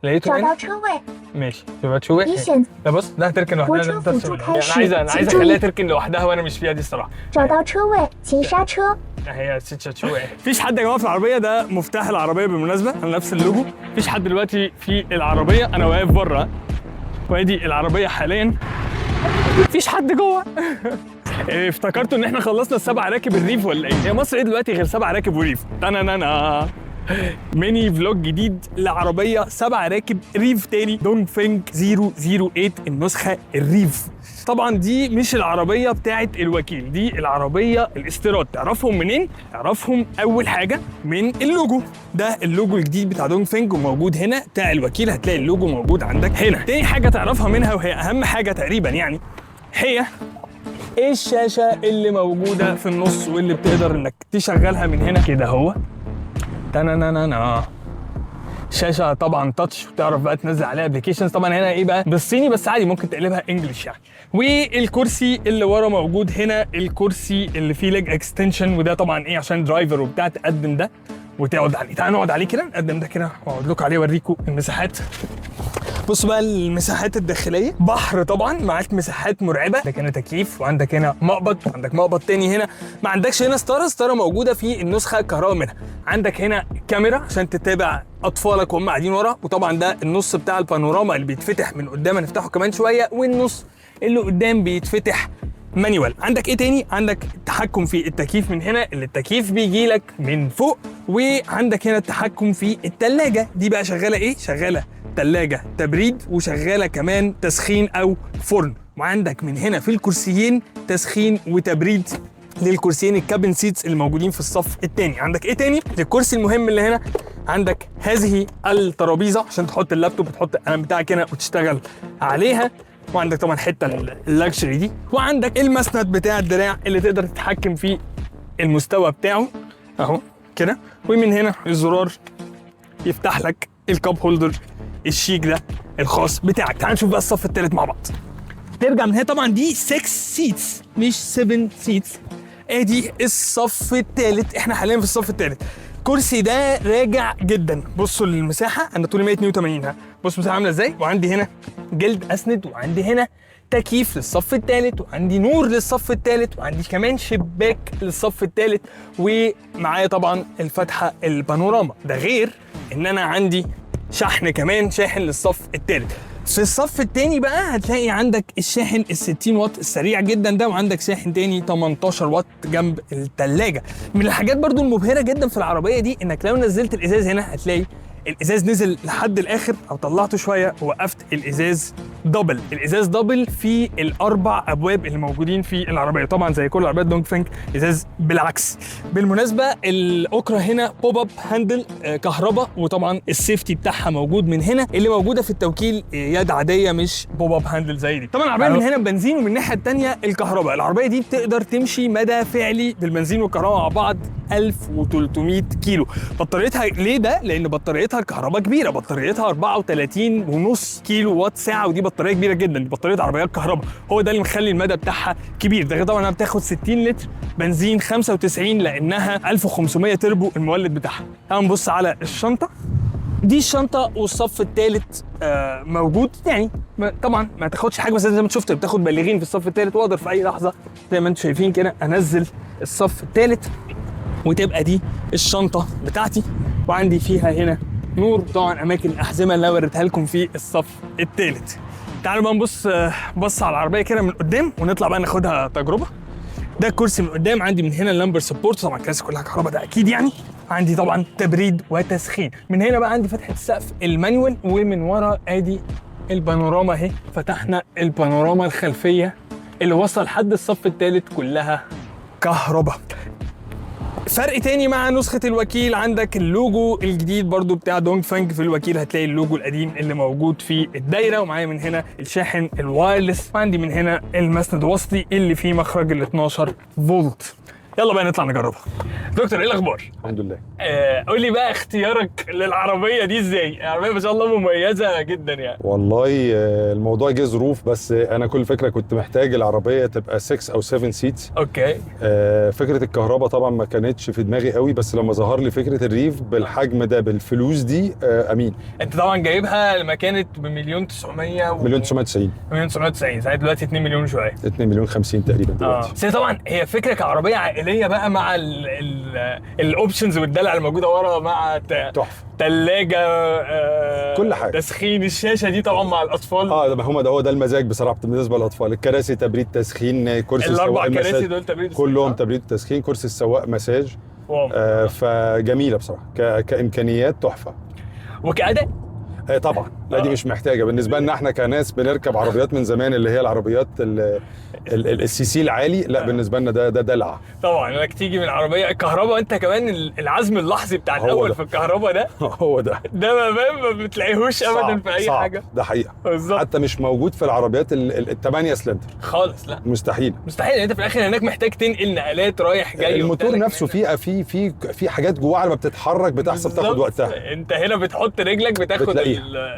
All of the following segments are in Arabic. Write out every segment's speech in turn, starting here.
لقيته 找 هنا 到车位， ماشي يبقى تشوي. 你选 لا بص ده هتركن لوحدها ده وجه انت辅助 تسوي. 开 انا 始， عايز 请注 اخليها 意， تركن لوحدها وانا مش فيها دي الصراحه. 找到车位，请刹车。 هي سيتشا تشوي. مفيش حد يا جماعه في العربيه، ده مفتاح العربيه بالمناسبه على نفس اللوجو. مفيش حد دلوقتي في العربيه، انا واقف بره وادي العربيه حاليا مفيش حد جوه. افتكرتوا ان احنا خلصنا السبع راكب الريف ولا ايه؟ هي مصر ايه دلوقتي غير سبع راكب وريف؟ تنانانا ميني فلوج جديد لعربيه سبع راكب ريف تاني، دونج فينج 008 النسخه الريف. طبعا دي مش العربيه بتاعت الوكيل، دي العربيه الاستيراد. تعرفهم منين؟ تعرفهم اول حاجه من اللوجو، ده اللوجو الجديد بتاع دونج فينج وموجود هنا. بتاع الوكيل هتلاقي اللوجو موجود عندك هنا. تاني حاجه تعرفها منها وهي اهم حاجه تقريبا يعني، هي الشاشه اللي موجوده في النص واللي بتقدر انك تشغلها من هنا كده. هو تنانانا شاشه طبعا تاتش، وتعرف بقى تنزل عليها ابلكيشنز. طبعا هنا ايه بقى بالصيني بس عادي ممكن تقلبها انجلش يعني. والكرسي اللي ورا موجود هنا، الكرسي اللي فيه ليج اكستنشن، وده طبعا ايه عشان درايفر وبتاع تقدم ده وتقعد عليه. تعالوا نقعد عليه كده، نقدم ده كده واقعد لكم عليه اوريكم المساحات. بصوا بقى المساحات الداخليه، بحر طبعا معاك مساحات مرعبه. عندك هنا تكييف، وعندك هنا مقبض، وعندك مقبض تاني هنا. ما عندكش هنا ستاره موجوده في النسخه كهرباء منها. عندك هنا كاميرا عشان تتابع اطفالك وهم قاعدين ورا. وطبعا ده النص بتاع البانوراما اللي بيتفتح من قدام، هنفتحه كمان شويه، والنص اللي قدام بيتفتح مانيوال. عندك ايه تاني؟ عندك تحكم في التكييف من هنا، اللي التكييف بيجي لك من فوق. وعندك هنا التحكم في التلاجة، دي بقى شغاله ايه؟ شغاله تلاجة تبريد، وشغاله كمان تسخين او فرن. وعندك من هنا في الكرسيين تسخين وتبريد للكرسيين الكابن سيتس اللي موجودين في الصف الثاني. عندك ايه تاني؟ الكرسي المهم اللي هنا، عندك هذه الترابيزه عشان تحط اللابتوب وتحط القلم بتاعك هنا وتشتغل عليها. وعندك طبعا حته اللاكشري دي. وعندك المسند بتاع الدراع اللي تقدر تتحكم في المستوى بتاعه اهو كده. ومن هنا الزرار يفتح لك الكاب هولدر الشيك ده الخاص بتاعك. تعال نشوف بقى الصف الثالث مع بعض. ترجع من هنا، طبعا دي 6 سيتس مش 7 سيتس. ادي الصف الثالث، احنا حاليا في الصف الثالث. الكرسي ده راجع جدا. بصوا المساحه، انا طولي 182 ها. بصوا المساحه عامله ازاي، وعندي هنا جلد اسند، وعندي هنا تكييف للصف الثالث، وعندي نور للصف الثالث، وعندي كمان شباك للصف الثالث، ومعايا طبعا الفتحه البانوراما. ده غير ان انا عندي شحن كمان، شاحن للصف الثالث. في الصف الثاني بقى هتلاقي عندك الشاحن ال 60 واط السريع جدا ده، وعندك شاحن تاني 18 واط جنب الثلاجه. من الحاجات برضو المبهره جدا في العربيه دي انك لو نزلت الازاز هنا هتلاقي الازاز نزل لحد الاخر، او طلعته شويه ووقفت الازاز دبل. الازاز دبل في الاربع ابواب اللي موجودين في العربيه. طبعا زي كل عربيات دونج فينج ازاز بالعكس. بالمناسبه الاوكرا هنا بوب اب هاندل كهرباء، وطبعا السيفتي بتاعها موجود من هنا. اللي موجوده في التوكيل يد عاديه مش بوب اب هاندل زي دي. طبعا العربيه من هنا بنزين، ومن الناحيه الثانيه الكهرباء. العربيه دي بتقدر تمشي مدى فعلي بالبنزين والكهرباء مع بعض 1300 كيلو. بطاريتها ليه ده؟ لان بطاريتها الكهرباء كبيره، بطاريتها 34.5 كيلو وات ساعه، ودي بطاريه كبيره جدا. دي بطاريه عربيات كهرباء، هو ده اللي مخلي المدى بتاعها كبير. ده غير طبعا انها بتاخد 60 لتر بنزين 95 لانها 1500 تربو المولد بتاعها. تعالوا نبص على الشنطه. دي الشنطه والصف الثالث موجود يعني. طبعا ما تاخدش حاجه، بس زي ما انت شفت بتاخد بالغين في الصف الثالث. واقدر في اي لحظه زي ما انتم شايفين كده انزل الصف الثالث، وتبقى دي الشنطه بتاعتي. وعندي فيها هنا نور، طبعا اماكن الاحزمه اللي انا وريتها لكم في الصف الثالث. تعالوا بقى نبص بص على العربيه كده من قدام، ونطلع بقى ناخدها تجربه. ده الكرسي من قدام. عندي من هنا اللمبر سبورت، طبعا الكراسي كلها كهرباء ده اكيد يعني. عندي طبعا تبريد وتسخين. من هنا بقى عندي فتحه السقف المانيوال، ومن ورا ادي البانوراما اهي. فتحنا البانوراما الخلفيه اللي وصل لحد الصف الثالث كلها كهرباء. فرق تاني مع نسخة الوكيل، عندك اللوجو الجديد برضو بتاع دونج فينج. في الوكيل هتلاقي اللوجو القديم اللي موجود في الدايرة، ومعايا من هنا الشاحن الوايرلس، وعندي من هنا المسند الوسطي اللي فيه مخرج ال 12 فولت. يلا بقى نطلع نجربها. دكتور ايه الاخبار؟ الحمد لله. قول لي بقى اختيارك للعربيه دي ازاي؟ العربيه ما شاء الله مميزه جدا يعني. والله الموضوع جه ظروف، بس انا كل فكره كنت محتاج العربيه تبقى 6 او 7 سيتس. اوكي. فكره الكهرباء طبعا ما كانتش في دماغي قوي، بس لما ظهر لي فكره الريف بالحجم ده بالفلوس دي امين. انت طبعا جايبها لما كانت بمليون 900 مليون 990. مليون 990 ساعات دلوقتي 2 مليون شويه. 2 مليون 50 تقريبا دلوقتي. بس هي طبعا هي فكره كعربيه عائليه بقى مع الاوبشنز والدلع الموجوده ورا، مع تحفه. ثلاجه، كل حاجه. تسخين الشاشه دي طبعا مع الاطفال. هو ده المزاج بصراحه بالنسبه للاطفال. الكراسي تبريد تسخين، كرسي الاربع السواق كراسي مساج دول تبريد تسخين كلهم تبريد تسخين، كرسي السواق مساج. فجميله بصراحه كامكانيات تحفه. وكأداء طبعا لا دي مش محتاجه بالنسبه لنا احنا كناس بنركب عربيات من زمان اللي هي العربيات السي سي العالي. لا بالنسبه لنا ده دلع طبعا. انك تيجي من عربيه الكهرباء، انت كمان العزم اللحظي بتاع الاول في الكهرباء ده هو ده ما بتلاقيهوش ابدا في اي صعب. حاجه. ده حقيقه بالظبط. حتى مش موجود في العربيات ال8 سلندر خالص. لا مستحيل. انت في الاخر هناك محتاج تنقل نقلات رايح جاي. الموتور نفسه في حاجات جواه لما بتتحرك بتحسب تاخد وقتها. انت هنا بتحط رجلك بتاخد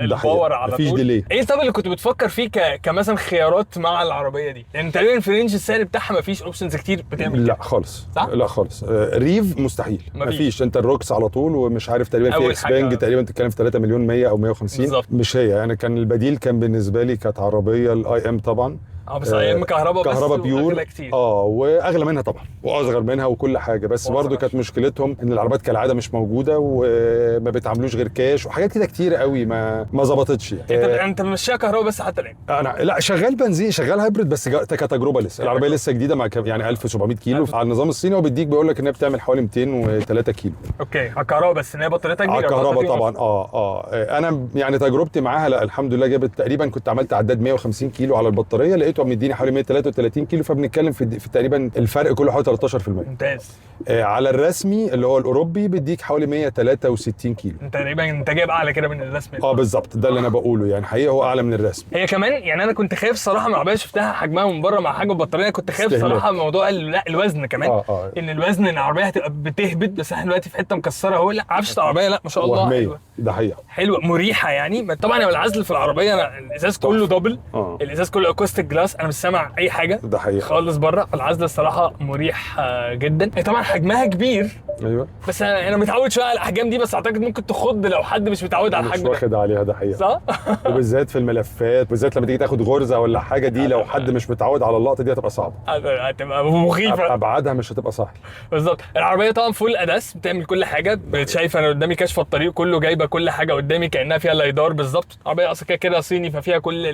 الباور على طول. ديلي. ايه طب اللي كنت بتفكر فيه كمثلا خيارات مع العربيه دي؟ يعني تقريبا في رينج السعر بتاعها مفيش اوبشنز كتير بتعمل لا كده. خالص. صح؟ لا خالص. ريف مستحيل مفيش. انت الروكس على طول، ومش عارف تقريبا في اكسبانج تقريبا تتكلم في 3 مليون 100 او 150 بالزبط. مش هي يعني. كان البديل كان بالنسبه لي كانت عربيه الاي ام طبعا. بس اي ام كهرباء بيور كتير. واغلى منها طبعا واصغر منها وكل حاجه، بس برضو كانت مشكلتهم ان العربيات كالعاده مش موجوده وما بيتعاملوش غير كاش وحاجات كده كتير قوي ما ظبطتش يعني. انت ماشيها كهرباء بس حتى الان؟ انا لا شغال بنزين، شغال هايبريد، بس كتجربه لسه. العربيه لسه جديده مع يعني 1700 كيلو على النظام الصيني، وبيديك بيقول لك انها بتعمل حوالي 203 كيلو. اوكي. على الكهرباء بس ان هي بطاريتها كبيره. على الكهرباء طبعا. انا يعني تجربتي معاها لا الحمد لله جابت تقريبا، كنت عملت عداد 150 كيلو على البطاريه، لقيته مديني حوالي 133 كيلو، فبنتكلم في تقريبا الفرق كله حوالي 13%. ممتاز. على الرسمي اللي هو الاوروبي بيديك حوالي 163 كيلو. تقريبا انت جايب اعلى كده من الرسمي. بالظبط، ده اللي انا بقوله يعني. حقيقه هو اعلى من الرسمي. هي كمان يعني انا كنت خايف صراحه من العربيه، شفتها حجمها من بره مع حجم البطاريه، كنت خايف صراحه موضوع الوزن كمان. ان الوزن ان العربيه هتبقى بتهبط، بس احنا دلوقتي في حته مكسره اهو. لا عفشه العربيه لا ما شاء الله حلوه. ده حقيقه حلوه مريحه يعني. طبعا العزل في العربيه، انا الازاز كله دبل. الازاز كله اكوستيك جلاس، انا مش سامع اي حاجه ده حقيقه خالص بره. فالعزل الصراحه مريح جدا. هي طبعا حجمها كبير. ايوه. بس انا متعود شويه على الاحجام دي، بس اعتقد ممكن تخض لو حد مش متعود على الحجم مش واخد عليها. ده حقيقه صح. وبالذات في الملفات، بالذات لما تيجي تاخد غرزه ولا حاجه دي، لو حد مش متعود على اللقطه دي هتبقى صعبه، هتبقى مخيفه. ابعادها مش هتبقى سهل. بالظبط. العربيه طبعا فول اداس، بتعمل كل حاجه. شايف انا قدامي كشف الطريق كله، جايبه كل حاجه قدامي كانها فيها لايدار بالظبط. العربيه اصلا كده صيني، ففيها كل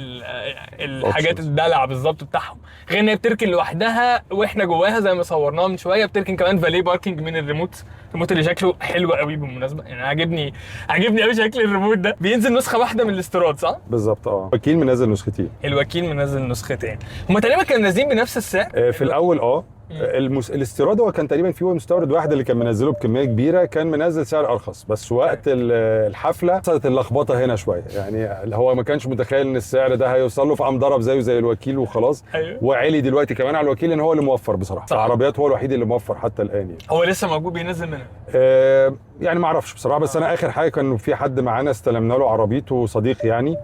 الحاجات الدلع بالظبط بتاعهم. غير ان هي بتركن لوحدها واحنا جواها زي ما صورناها من شويه. بتركن كمان فالي باركينج من الريموت اللي شكله حلو قوي بالمناسبه يعني. عاجبني قوي شكل الريموت ده. بينزل نسخه واحده من الاستيراد صح؟ بالظبط. الوكيل منزل نسختين. الوكيل منزل نسختين. هم تقريبا كانوا نازلين بنفس السعر في الاول. الاستيراد هو كان تقريبا في مستورد واحد اللي كان منزله بكميه كبيره، كان منزل سعر ارخص، بس وقت الحفله صارت اللخبطه هنا شويه يعني. هو ما كانش متخيل ان السعر ده هيوصل له، فقام ضرب زيه زي الوكيل وخلاص. أيوه. وعلي دلوقتي كمان على الوكيل ان هو اللي موفر بصراحه. العربيات هو الوحيد اللي موفر حتى الان يعني. هو لسه موجود بينزل منها؟ يعني ما اعرفش بصراحه، بس انا اخر حاجه كان في حد معانا استلمنا له عربيته، صديق يعني،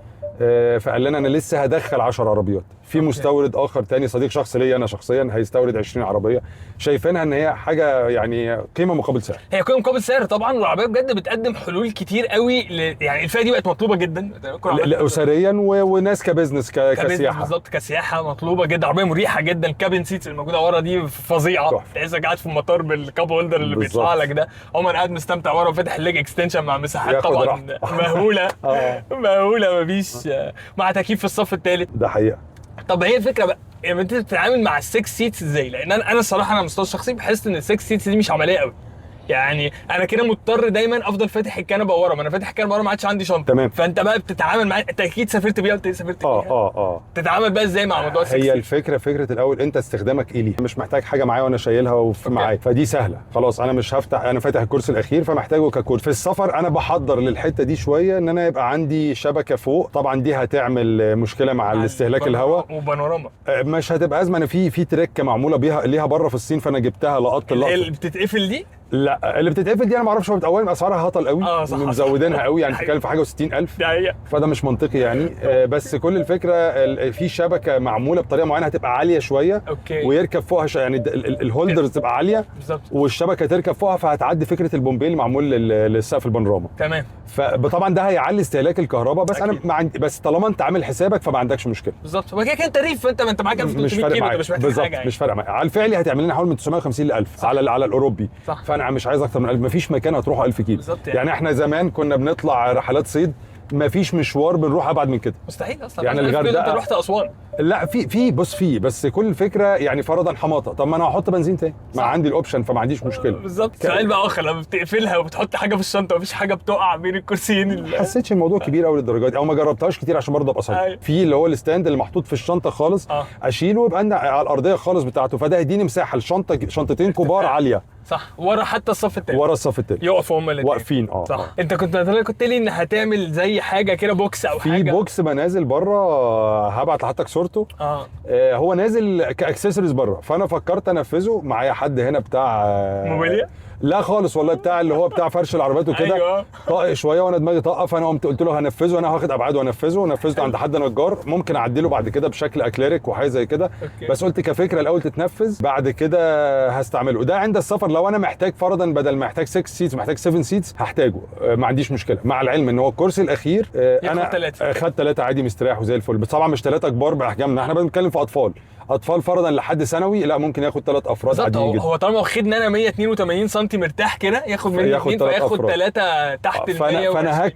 فقال لنا انا لسه هدخل 10 عربيات في مستورد اخر تاني، صديق شخص ليا انا شخصيا، هيستورد 20 عربيه. شايفينها ان هي حاجه يعني قيمه مقابل سعر. هي قيمه مقابل سعر طبعا. والعربيه بجد بتقدم حلول كتير قوي يعني الفئه دي بقت مطلوبه جدا اسريا وناس كبزنس كسياحه. بالظبط كسياحه مطلوبه جدا. عربيه مريحه جدا. كابين سيتس الموجوده ورا دي فظيعه، تحسك قاعد في المطار بالكاب هولدر اللي بيطلع لك ده. عمر قاعد مستمتع ورا وفاتح الليج اكستنشن مع مساحات طبعا مهوله. مهوله مفيش، مع تكييف في الصف الثالث. ده حقيقه. طب هي الفكره بقى يعني انت بتتعامل مع ال6 سيتس ازاي؟ لان انا الصراحه انا مستوى شخصي بحس ان ال6 سيتس دي مش عمليه قوي يعني انا كده مضطر دايما افضل فاتح الكنبه ورا، ما انا فاتح الكنبه ورا ما عادش عندي شنطه. تمام. فانت بقى بتتعامل معاه، انت اكيد سافرت بيها، قلت لي سافرت بيها. تتعامل بقى ازاي مع موضوع السكس؟ هي الفكره فكره الاول انت استخدامك ايه ليه، مش محتاج حاجه معايا وانا شايلها معايا، فدي سهله خلاص. انا مش هفتح، انا فاتح الكرسي الاخير فمحتاجه ككرسي. في السفر انا بحضر للحته دي شويه ان انا يبقى عندي شبكه فوق، طبعا دي هتعمل مشكله مع الاستهلاك الهواء وبانوراما. مش هتبقى ازمه. انا في تركه معموله بيها ليها بره في الصين، فانا جبتها لقطت اللقطه. اللي بتتقفل دي؟ لا اللي بتتقفل دي انا ما اعرفش، هو اولا اسعارها هطل قوي، صح مزودينها قوي، يعني بتتكلم في حاجه و60000، فده مش منطقي يعني. بس كل الفكره في شبكه معموله بطريقه معينه هتبقى عاليه شويه، ويركب فوقها يعني الهولدرز تبقى عاليه بالظبط، والشبكه تركب فوقها، فهتعدي فكره البومبي اللي معمول للسقف البانوراما. تمام. فطبعا ده هيعلي استهلاك الكهرباء، بس أكيد. انا بس طالما انت عامل حسابك فما عندكش مشكله. بالظبط، هو كده انت ريف، فانت معاك 1300 كيلو، انت مش محتاج حاجه يعني. مش فارقه معايا. على الفعلي هتعمل لنا حوالي من 950 ل 1000 على الاوروبي. صح. فانا مش عايز اكتر من 1000، مفيش مكان هتروحوا 1000 كيلو. يعني احنا زمان كنا بنطلع رحلات صيد، مفيش مشوار بنروح ابعد من كده، مستحيل اصلا. يعني الغردقه انت رحت اسوان؟ لا في بس كل الفكره يعني فرضا حماطه، طب ما انا هحط بنزين تاني، ما عندي الاوبشن فما عنديش مشكله. بالظبط. سؤال بقى اخر، لما بتقفلها وبتحط حاجه في الشنطه ومفيش حاجه بتقع بين الكرسيين ما حسيتش الموضوع كبير قوي للدرجه دي، او ما جربتهاش كتير عشان برضه ابقى صريح. في اللي هو الستاند اللي محطوط في الشنطه خالص، اشيله ويبقى على الارضيه خالص بتاعته، فده هيديني مساحه شنطتين كبار عاليه. صح. ورا حتى الصف التاني، ورا الصف التاني يقفوا هم الاثنين واقفين. صح. انت كنت لي ان هتعمل زي حاجه كده، بوكس او حاجه. في بوكس منازل بره، هبعت لحضرتك صورته. هو نازل كاكسسوارز بره، فانا فكرت انفذه. معايا حد هنا بتاع موبيليا؟ لا خالص والله، بتاع اللي هو بتاع فرش العربيات وكده. أيوة. طاق شويه وانا دماغي طاقه، فانا قلت له هنفذه، انا هاخد ابعاده وانفذه. نفذته عند حد نجار، ممكن اعدله بعد كده بشكل اكليريك وحاجه زي كده. بس قلت كفكره الاول تتنفذ، بعد كده هستعمله. ده عند السفر لو انا محتاج فرضا بدل ما احتاج 6 سيتس محتاج 7 سيتس هحتاجه، ما عنديش مشكله. مع العلم ان هو الكرسي الاخير انا خدت 3 عادي مستريح وزي الفل، بس طبعا مش 3 كبار باحجامنا، احنا بنتكلم في اطفال فرضا لحد ثانوي، لا ممكن ياخد 3 افراد عاديين جدا. هو طالما واخدنا انا 182 سم مرتاح كده، ياخد مني 2، فياخد 3 تحت ال 100. فانا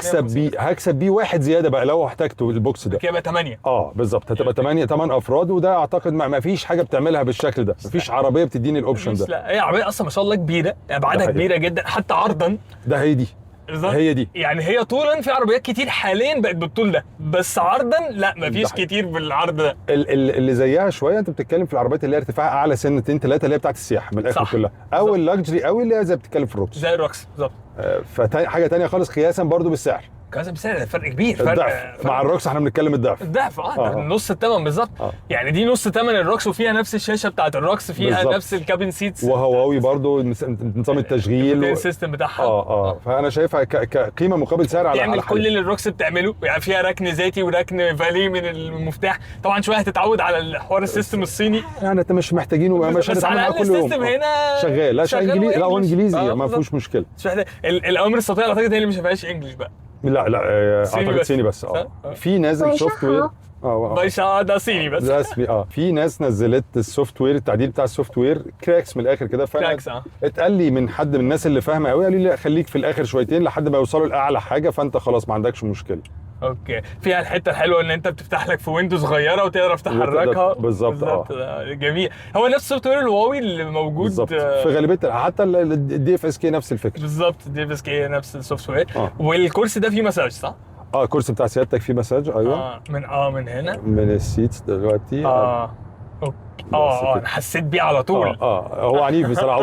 هكسب بيه واحد زياده بقى لو احتاجته البوكس ده، كده يبقى 8. بالظبط، هتبقى 8 افراد. وده اعتقد ما فيش حاجه بتعملها بالشكل ده، ما فيش عربيه بتديني الاوبشن ده. لا هي عربيه اصلا ما شاء الله كبيره، ابعادها كبيره جدا، حتى عرضا. ده هي دي يعني هي طولا في عربيات كتير حاليا بقت بالطول ده، بس عرضا لا مفيش كتير بالعرض ده. اللي زيها شويه انت بتتكلم في العربيات اللي هي ارتفاعها اعلى سنتين 3 اللي هي بتاعت السياحه من الاخر كلها، او اللكجري قوي اللي هي زي بتتكلم في الروكس، زي الروكس بالظبط. حاجه ثانيه خالص قياسا برضو بالسعر. كذا بسعر فرق كبير، فرق مع الروكس احنا بنتكلم الضعف نص الثمن بالظبط. يعني دي نص ثمن الروكس، وفيها نفس الشاشه بتاعت الروكس، فيها بالزبط. نفس الكابين سيتس، وهواوي برضو نظام التشغيل السيستم بتاعها. فانا شايفها كقيمه مقابل سعر على تعمل كل اللي الروكس بتعمله، يعني فيها ركن ذاتي وركن فالي من المفتاح. طبعا شويه هتتعود على الحوار السيستم الصيني، يعني انت مش محتاجينه، مش بس على الاقل السيستم هنا شغال. لا انجليزي، لا انجليزي ما فيهوش مشكله. الاوامر الصوتيه اعتقد هي اللي مش فيهاش انجلش بقى. لا اعتقد صيني بس. في نازل سوفت وير ده صيني بس رسمي. في ناس نزلت السوفت وير، التعديل بتاع السوفت وير كراكس من الاخر كده. كراكس اتقال لي من حد من الناس اللي فاهمه قوي، قالوا لي خليك في الاخر شويتين لحد ما يوصلوا لاعلى حاجه، فانت خلاص ما عندكش مشكله. اوكي. فيها الحته الحلوه ان انت بتفتح لك في ويندوز صغيره وتقدر تحركها. بالظبط. جميل. هو نفس السوفت وير الهواوي اللي موجود بالظبط في غالبيه، حتى الدي اف اس كي نفس الفكره بالظبط. الدي اف اس كي نفس السوفت وير. والكرسي ده فيه مساج صح؟ الكرسي بتاع سيادتك فيه مساج. ايوه. من هنا من السيتس دلوقتي. انا حسيت بيه على طول. هو عنيف بصراحه،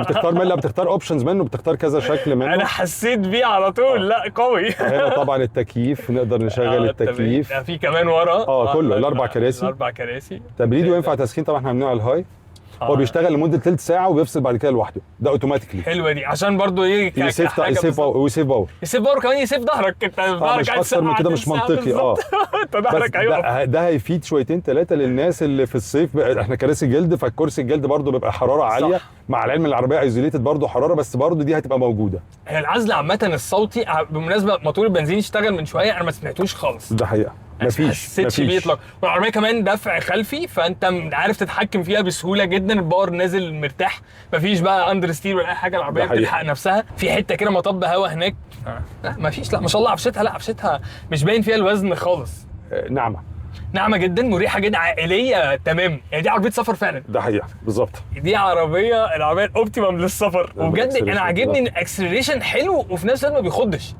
بتختار اوبشنز منه، بتختار كذا شكل منه. انا حسيت بيه على طول. لا قوي. هنا طبعا التكييف، نقدر نشغل التكييف. في كمان ورا كله الاربع كراسي تبريد وينفع تسخين. طبعا احنا عاملينه على الهاي. هو بيشتغل لمده ثلث ساعه وبيفصل بعد كده لوحده، ده اوتوماتيكلي. حلوه دي عشان برضو يسيف باور كمان، يسيف ظهرك. انت ظهرك اكتر من كده مش منطقي. انت ظهرك هيقف. ده هيفيد شويتين 3 للناس اللي في الصيف. احنا كراسي جلد، فالكرسي الجلد برضو بيبقى حراره عاليه. صح. مع العلم العربيه ايزوليتد برضو حراره، بس برضو دي هتبقى موجوده. هي العزل عامه الصوتي بالمناسبه موتور البنزين اشتغل من شويه، انا ما سمعتوش خالص. ده حقيقه مفيش بيطلق. والعربيه كمان دفع خلفي، فانت عارف تتحكم فيها بسهوله جدا. الباور نازل مرتاح، مفيش بقى اندر ستير ولا اي حاجه. العربيه بتلحق نفسها. في حته كده مطب هوا هناك. لا مفيش. لا ما شاء الله عفشتها مش باين فيها الوزن خالص. ناعمه ناعمه جدا، مريحه جدا، عائليه تمام. يعني دي عربيه سفر فعلا. ده حقيقه بالظبط. دي العربيه الاوبتيمم للسفر. وبجد انا عاجبني ان الاكسلريشن حلو وفي نفس الوقت ما بيخضش.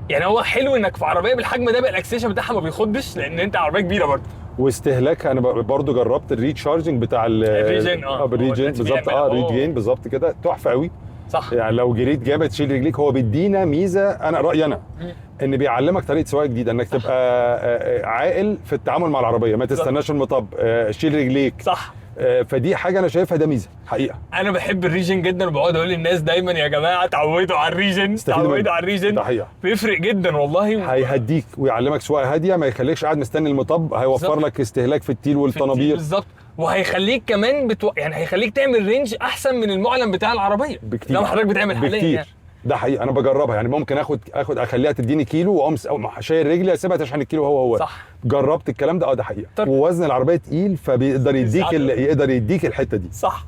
يعني هو حلو انك في عربيه بالحجم ده الاكسلريشن بتاعها ما بيخضش، لان انت عربيه كبيره برضه. واستهلاكها انا برضو جربت الريتشارجنج بتاع الريجين. بالريجين بالظبط. ريجين بالظبط كده تحفه قوي. صح. يعني لو جريت جامد تشيل رجليك. هو بيدينا ميزه، انا رايي انا ان بيعلمك طريقه سواقه جديده، انك تبقى عاقل في التعامل مع العربيه، ما تستناش المطب، شيل رجليك. صح. فدي حاجه انا شايفها ده ميزه حقيقه. انا بحب الريجن جدا، وبقعد اقول للناس دايما يا جماعه اتعودوا على الريجن، اتعودوا على الريجن. ده حقيقه بيفرق جدا والله. هيهديك ويعلمك سواقه هاديه، ما يخليكش قاعد مستني المطب، هيوفر لك استهلاك في التيل والطنابير بالظبط. وهيخليك كمان يعني هيخليك تعمل رينج احسن من المعلن بتاع العربيه بكتير. لو حضرتك بتعمل حاليا يعني. ده حقيقي انا بجربها. يعني ممكن اخد اخليها تديني كيلو واقوم شايل رجلي اسيبها تشحن الكيلو هو. صح. جربت الكلام ده. ده حقيقه. ووزن العربيه تقيل، فبيقدر يديك الحته دي. صح.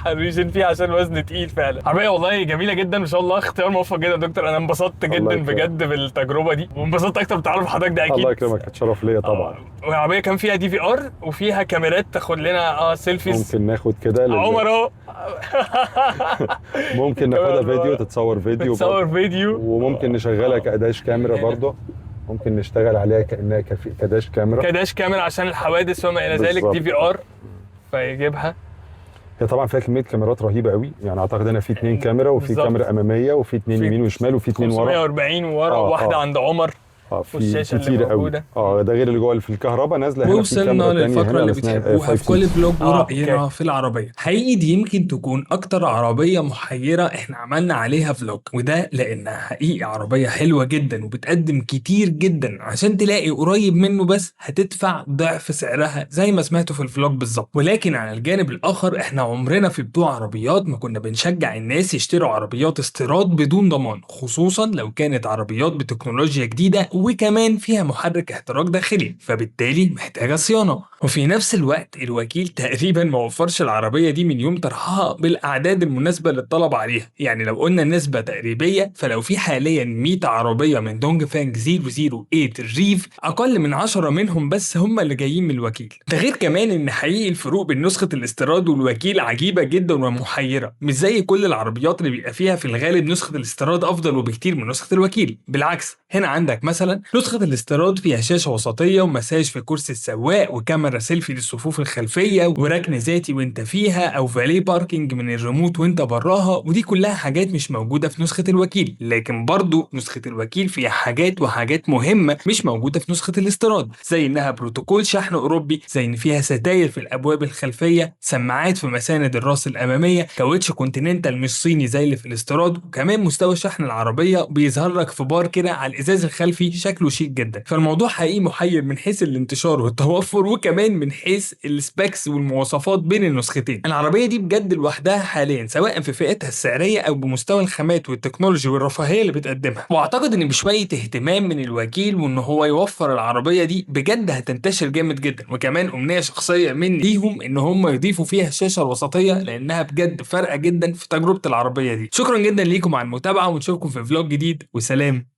الريجن فيها عشان وزن تقيل فعلا. عربيه والله جميله جدا ما شاء الله، اختيار موفق جدا يا دكتور. انا انبسطت جدا بجد بالتجربه دي، وانبسطت اكتر بتعرف حضرتك ده اكيد. الله يكرمك، اتشرف ليا طبعا. والعربيه كان فيها دي في ار وفيها كاميرات تاخد لنا سيلفيز. ممكن ناخد كده عمر اهو. ممكن ناخدها فيديو، تتصور فيديو وممكن نشغلها كاداش كاميرا برضه. ممكن نشتغل عليها كانها كداش كاميرا عشان الحوادث وما الى ذلك. دي في ار فيجيبها. هي طبعا فيها كميه كاميرات رهيبه قوي. يعني اعتقد هنا في 2 كاميرا، وفي كاميرا اماميه، وفي 2 يمين وشمال، وفي 2 ورا، 540 ورا، واحده عند عمر. في كتير قوي. ده غير اللي جوه في الكهرباء نازله هنا. وصلنا للفقره اللي بتحبوها في كل فلوج ورأينا في العربيه. حقيقي دي يمكن تكون اكتر عربيه محيره احنا عملنا عليها فلوج، وده لانها حقيقي عربيه حلوه جدا وبتقدم كتير جدا. عشان تلاقي قريب منه بس هتدفع ضعف سعرها زي ما سمعتوا في الفلوج بالظبط. ولكن على الجانب الاخر احنا عمرنا في بتوع عربيات ما كنا بنشجع الناس يشتروا عربيات استيراد بدون ضمان، خصوصا لو كانت عربيات بتكنولوجيا جديده وكمان فيها محرك احتراق داخلي، فبالتالي محتاجه صيانه. وفي نفس الوقت الوكيل تقريبا ما وفرش العربيه دي من يوم طرحها بالاعداد المناسبه للطلب عليها. يعني لو قلنا نسبه تقريبيه، فلو في حاليا 100 عربيه من دونج فانج 008 الريف، اقل من 10 منهم بس هم اللي جايين من الوكيل. ده غير كمان ان حقيقي الفروق بين نسخه الاستيراد والوكيل عجيبه جدا ومحيره. مش زي كل العربيات اللي بيبقى فيها في الغالب نسخه الاستيراد افضل وبكتير من نسخه الوكيل. بالعكس، هنا عندك مثلا نسخة الاستيراد فيها شاشة وسطية ومساج في كرسي السواق وكاميرا سيلفي للصفوف الخلفية وركن ذاتي وانت فيها، او فالي باركينج من الريموت وانت براها. ودي كلها حاجات مش موجودة في نسخة الوكيل. لكن برضو نسخة الوكيل فيها حاجات مهمة مش موجودة في نسخة الاستيراد، زي انها بروتوكول شحن اوروبي، زي ان فيها ستاير في الابواب الخلفية، سماعات في مساند الراس الامامية، كاوتش كونتيننتال مش صيني زي اللي في الاستيراد، وكمان مستوى شحن العربية بيظهر لك في بار كده على الازاز الخلفي شكله شيك جدا. فالموضوع حقيقي محير من حيث الانتشار والتوفر، وكمان من حيث السبيكس والمواصفات بين النسختين. العربيه دي بجد لوحدها حاليا، سواء في فئتها السعريه او بمستوى الخامات والتكنولوجي والرفاهيه اللي بتقدمها. واعتقد ان بشويه اهتمام من الوكيل وان هو يوفر العربيه دي بجد هتنتشر جامد جدا. وكمان امنيه شخصيه مني ليهم ان هم يضيفوا فيها الشاشه الوسطيه، لانها بجد فارقه جدا في تجربه العربيه دي. شكرا جدا ليكم على المتابعه، ونشوفكم في فلوج جديد، وسلام.